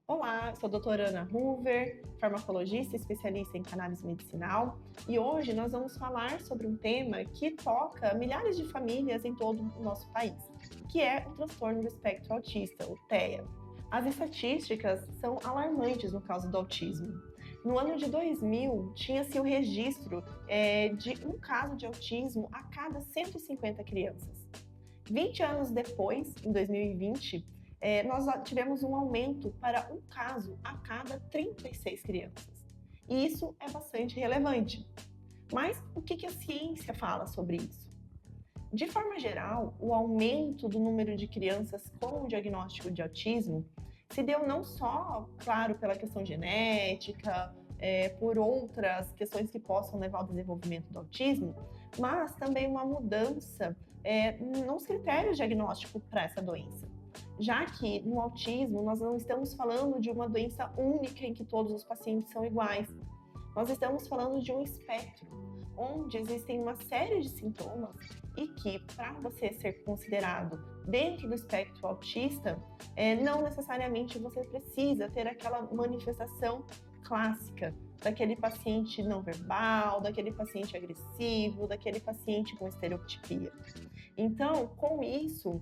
Olá, sou a doutora Ana Hoover, farmacologista especialista em cannabis medicinal, e hoje nós vamos falar sobre um tema que toca milhares de famílias em todo o nosso país, que é o transtorno do espectro autista, o TEA. As estatísticas são alarmantes no caso do autismo. No ano de 2000, tinha-se o registro de um caso de autismo a cada 150 crianças. 20 anos depois, em 2020, nós tivemos um aumento para um caso a cada 36 crianças. E isso é bastante relevante. Mas o que a ciência fala sobre isso? De forma geral, o aumento do número de crianças com o diagnóstico de autismo se deu não só, claro, pela questão genética, por outras questões que possam levar ao desenvolvimento do autismo, mas também uma mudança nos critérios diagnósticos para essa doença. Já que no autismo nós não estamos falando de uma doença única em que todos os pacientes são iguais. Nós estamos falando de um espectro, onde existem uma série de sintomas e que, para você ser considerado dentro do espectro autista, não necessariamente você precisa ter aquela manifestação clássica daquele paciente não verbal, daquele paciente agressivo, daquele paciente com estereotipia. Então, com isso,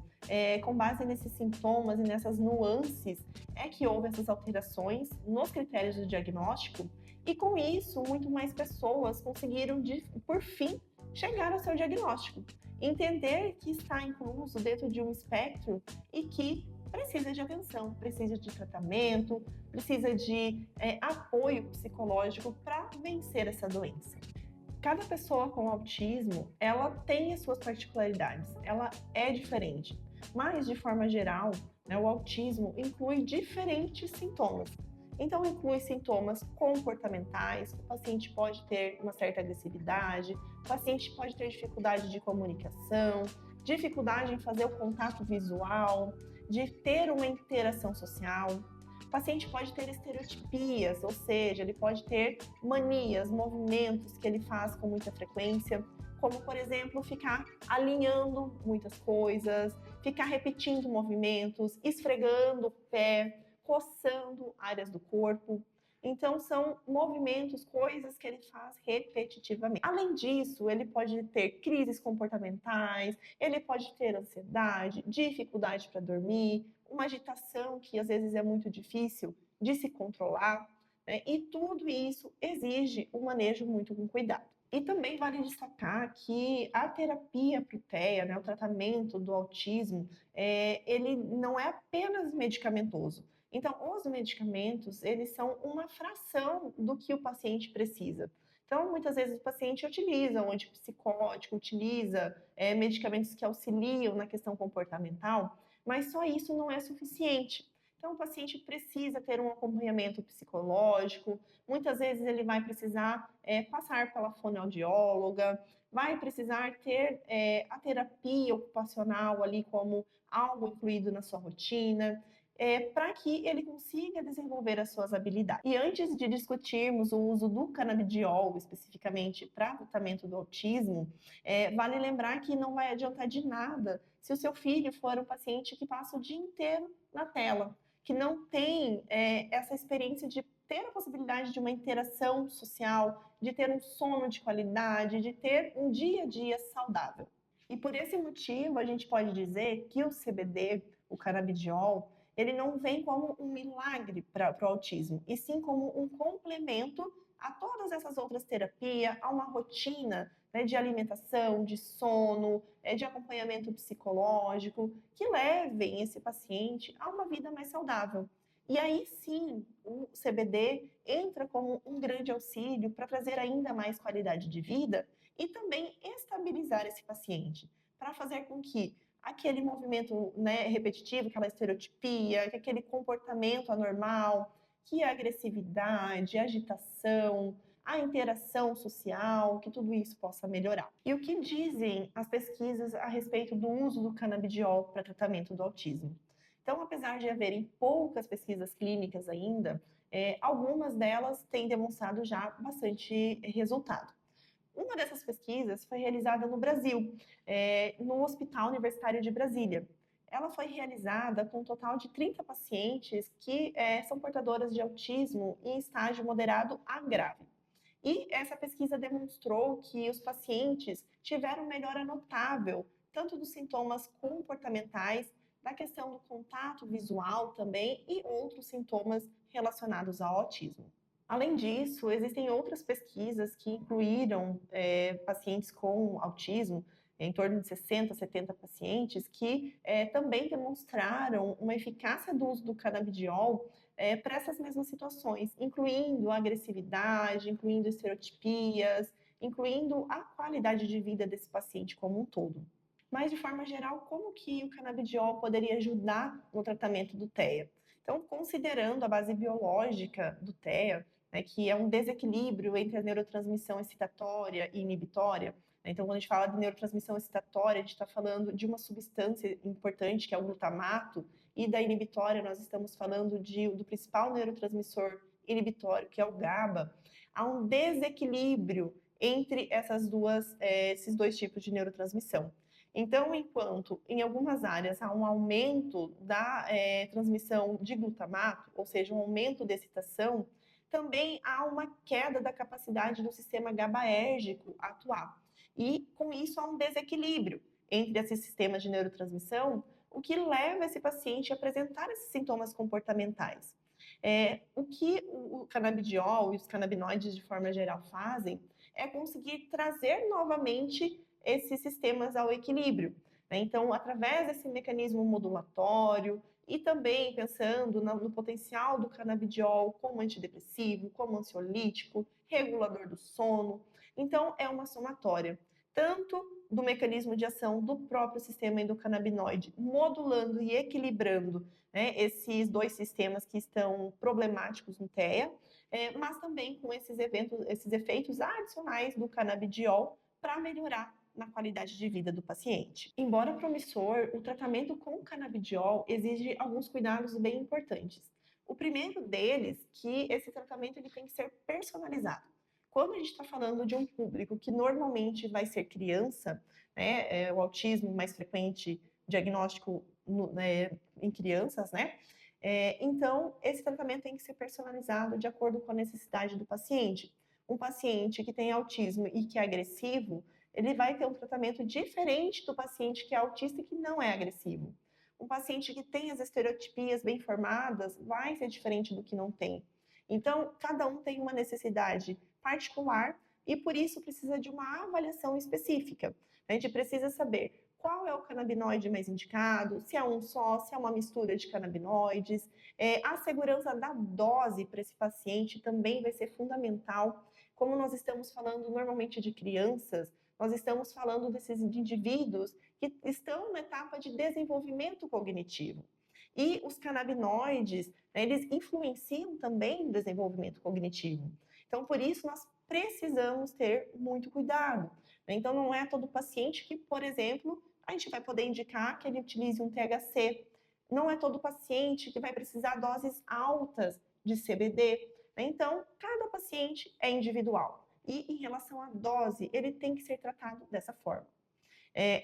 com base nesses sintomas e nessas nuances, é que houve essas alterações nos critérios do diagnóstico e, com isso, muito mais pessoas conseguiram, por fim, chegar ao seu diagnóstico. Entender que está incluso dentro de um espectro e que precisa de atenção, precisa de tratamento, precisa de apoio psicológico para vencer essa doença. Cada pessoa com autismo, ela tem as suas particularidades, ela é diferente. Mas, de forma geral, né, o autismo inclui diferentes sintomas. Então, inclui sintomas comportamentais, o paciente pode ter uma certa agressividade, o paciente pode ter dificuldade de comunicação, dificuldade em fazer o contato visual, de ter uma interação social. O paciente pode ter estereotipias, ou seja, ele pode ter manias, movimentos que ele faz com muita frequência, como, por exemplo, ficar alinhando muitas coisas, ficar repetindo movimentos, esfregando o pé, coçando áreas do corpo. Então, são movimentos, coisas que ele faz repetitivamente. Além disso, ele pode ter crises comportamentais, ele pode ter ansiedade, dificuldade para dormir, uma agitação que às vezes é muito difícil de se controlar, né? E tudo isso exige um manejo muito com cuidado. E também vale destacar que a terapia para o TEA, né, o tratamento do autismo, ele não é apenas medicamentoso. Então, os medicamentos, eles são uma fração do que o paciente precisa. Então, muitas vezes o paciente utiliza um antipsicótico, utiliza medicamentos que auxiliam na questão comportamental, mas só isso não é suficiente. Então, o paciente precisa ter um acompanhamento psicológico, muitas vezes ele vai precisar passar pela fonoaudióloga, vai precisar ter a terapia ocupacional ali como algo incluído na sua rotina, para que ele consiga desenvolver as suas habilidades. E antes de discutirmos o uso do canabidiol, especificamente para tratamento do autismo, vale lembrar que não vai adiantar de nada se o seu filho for um paciente que passa o dia inteiro na tela, que não tem essa experiência de ter a possibilidade de uma interação social, de ter um sono de qualidade, de ter um dia a dia saudável. E por esse motivo, a gente pode dizer que o CBD, o canabidiol, ele não vem como um milagre para o autismo, e sim como um complemento a todas essas outras terapias, a uma rotina, né, de alimentação, de sono, de acompanhamento psicológico, que levem esse paciente a uma vida mais saudável. E aí sim, o CBD entra como um grande auxílio para trazer ainda mais qualidade de vida e também estabilizar esse paciente, para fazer com que aquele movimento, né, repetitivo, aquela estereotipia, que aquele comportamento anormal, que a agressividade, a agitação, a interação social, que tudo isso possa melhorar. E o que dizem as pesquisas a respeito do uso do canabidiol para tratamento do autismo? Então, apesar de haverem poucas pesquisas clínicas ainda, algumas delas têm demonstrado já bastante resultado. Uma dessas pesquisas foi realizada no Brasil, no Hospital Universitário de Brasília. ela foi realizada com um total de 30 pacientes que são portadoras de autismo em estágio moderado a grave. E essa pesquisa demonstrou que os pacientes tiveram melhora notável, tanto dos sintomas comportamentais, da questão do contato visual também e outros sintomas relacionados ao autismo. Além disso, existem outras pesquisas que incluíram pacientes com autismo, em torno de 60, 70 pacientes, que também demonstraram uma eficácia do uso do canabidiol para essas mesmas situações, incluindo a agressividade, incluindo estereotipias, incluindo a qualidade de vida desse paciente como um todo. Mas, de forma geral, como que o canabidiol poderia ajudar no tratamento do TEA? Então, considerando a base biológica do TEA, né, que é um desequilíbrio entre a neurotransmissão excitatória e inibitória, né, então, quando a gente fala de neurotransmissão excitatória, a gente está falando de uma substância importante, que é o glutamato, e da inibitória, nós estamos falando do principal neurotransmissor inibitório, que é o GABA. Há um desequilíbrio entre esses dois tipos de neurotransmissão. Então, enquanto em algumas áreas há um aumento da transmissão de glutamato, ou seja, um aumento de excitação, também há uma queda da capacidade do sistema GABAérgico atuar. E, com isso, há um desequilíbrio entre esses sistemas de neurotransmissão, o que leva esse paciente a apresentar esses sintomas comportamentais. O que o canabidiol e os canabinoides, de forma geral, fazem é conseguir trazer novamente esses sistemas ao equilíbrio, né? Então, através desse mecanismo modulatório e também pensando no potencial do canabidiol como antidepressivo, como ansiolítico, regulador do sono. Então, é uma somatória, tanto do mecanismo de ação do próprio sistema endocannabinoide, modulando e equilibrando, né, esses dois sistemas que estão problemáticos no TEA, mas também com esses efeitos adicionais do canabidiol para melhorar na qualidade de vida do paciente. Embora promissor, o tratamento com canabidiol exige alguns cuidados bem importantes. O primeiro deles, que esse tratamento ele tem que ser personalizado. Quando a gente está falando de um público que normalmente vai ser criança, né, o autismo mais frequente, diagnóstico em crianças, né? Então, esse tratamento tem que ser personalizado de acordo com a necessidade do paciente. Um paciente que tem autismo e que é agressivo, ele vai ter um tratamento diferente do paciente que é autista e que não é agressivo. Um paciente que tem as estereotipias bem formadas vai ser diferente do que não tem. Então, cada um tem uma necessidade particular e, por isso, precisa de uma avaliação específica. A gente precisa saber qual é o canabinoide mais indicado, se é um só, se é uma mistura de canabinoides. A segurança da dose para esse paciente também vai ser fundamental. Como nós estamos falando normalmente de crianças, nós estamos falando desses indivíduos que estão na etapa de desenvolvimento cognitivo. E os canabinoides, né, eles influenciam também no desenvolvimento cognitivo. Então, por isso, nós precisamos ter muito cuidado. Né? Então, não é todo paciente que, por exemplo, a gente vai poder indicar que ele utilize um THC. Não é todo paciente que vai precisar doses altas de CBD. Né? Então, cada paciente é individual. E em relação à dose, ele tem que ser tratado dessa forma.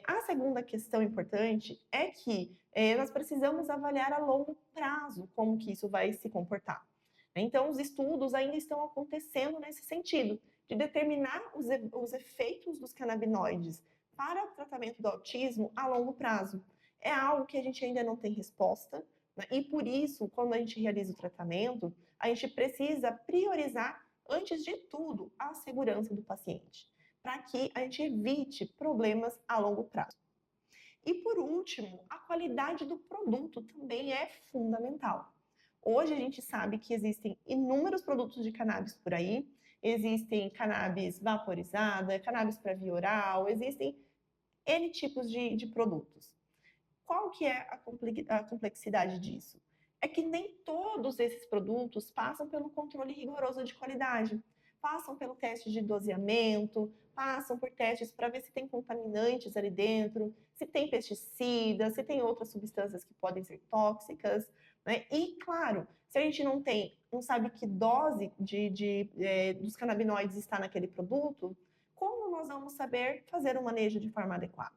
A segunda questão importante é que nós precisamos avaliar a longo prazo como que isso vai se comportar. Então, os estudos ainda estão acontecendo nesse sentido, de determinar os efeitos dos canabinoides para o tratamento do autismo a longo prazo. É algo que a gente ainda não tem resposta, né? E por isso, quando a gente realiza o tratamento, a gente precisa priorizar, antes de tudo, a segurança do paciente, para que a gente evite problemas a longo prazo. E por último, a qualidade do produto também é fundamental. Hoje a gente sabe que existem inúmeros produtos de cannabis por aí, existem cannabis vaporizada, cannabis para via oral, existem N tipos de produtos. Qual que é a complexidade disso? É que nem todos esses produtos passam pelo controle rigoroso de qualidade. Passam pelo teste de doseamento, passam por testes para ver se tem contaminantes ali dentro, se tem pesticidas, se tem outras substâncias que podem ser tóxicas, né? E, claro, se a gente não sabe que dose dos canabinoides está naquele produto, como nós vamos saber fazer o manejo de forma adequada?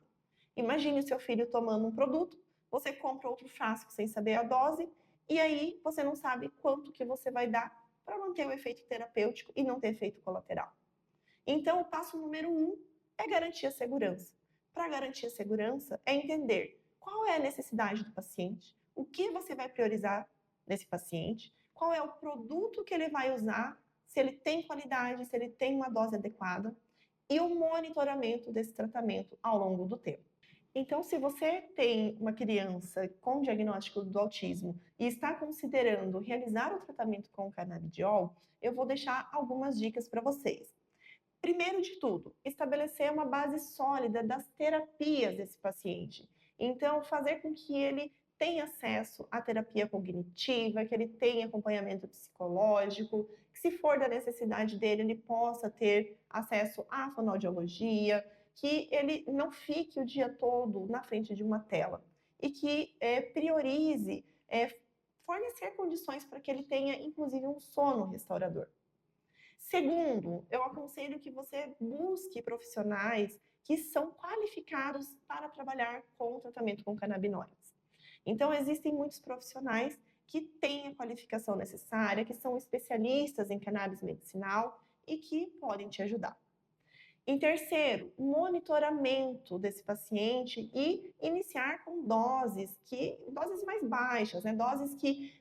Imagine o seu filho tomando um produto, você compra outro frasco sem saber a dose, e aí você não sabe quanto que você vai dar para manter o efeito terapêutico e não ter efeito colateral. Então, o passo número 1 é garantir a segurança. Para garantir a segurança, é entender qual é a necessidade do paciente, o que você vai priorizar nesse paciente, qual é o produto que ele vai usar, se ele tem qualidade, se ele tem uma dose adequada, e o monitoramento desse tratamento ao longo do tempo. Então, se você tem uma criança com diagnóstico do autismo e está considerando realizar o tratamento com o canabidiol, eu vou deixar algumas dicas para vocês. Primeiro de tudo, estabelecer uma base sólida das terapias desse paciente. Então, fazer com que ele tenha acesso à terapia cognitiva, que ele tenha acompanhamento psicológico, que se for da necessidade dele, ele possa ter acesso à fonoaudiologia, que ele não fique o dia todo na frente de uma tela e que priorize fornecer condições para que ele tenha, inclusive, um sono restaurador. Segundo, eu aconselho que você busque profissionais que são qualificados para trabalhar com o tratamento com canabinoides. Então, existem muitos profissionais que têm a qualificação necessária, que são especialistas em cannabis medicinal e que podem te ajudar. Em terceiro, monitoramento desse paciente e iniciar com doses mais baixas, né? Doses que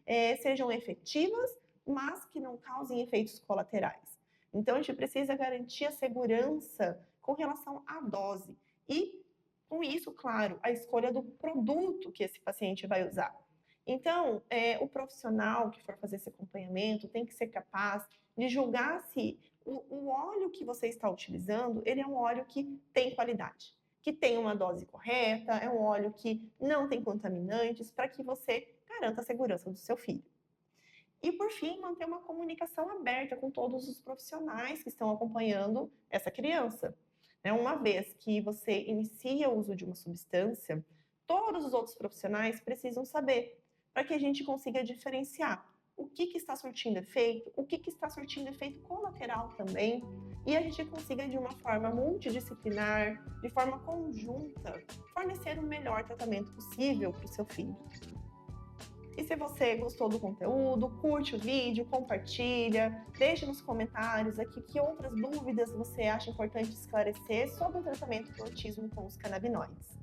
sejam efetivas, mas que não causem efeitos colaterais. Então, a gente precisa garantir a segurança com relação à dose e, com isso, claro, a escolha do produto que esse paciente vai usar. Então, o profissional que for fazer esse acompanhamento tem que ser capaz de julgar se o óleo que você está utilizando, ele é um óleo que tem qualidade, que tem uma dose correta, é um óleo que não tem contaminantes, para que você garanta a segurança do seu filho. E, por fim, manter uma comunicação aberta com todos os profissionais que estão acompanhando essa criança. Uma vez que você inicia o uso de uma substância, todos os outros profissionais precisam saber, para que a gente consiga diferenciar o que está surtindo efeito, o que está surtindo efeito colateral também, e a gente consiga, de uma forma multidisciplinar, de forma conjunta, fornecer o melhor tratamento possível para o seu filho. E se você gostou do conteúdo, curte o vídeo, compartilha, deixe nos comentários aqui que outras dúvidas você acha importante esclarecer sobre o tratamento do autismo com os canabinoides.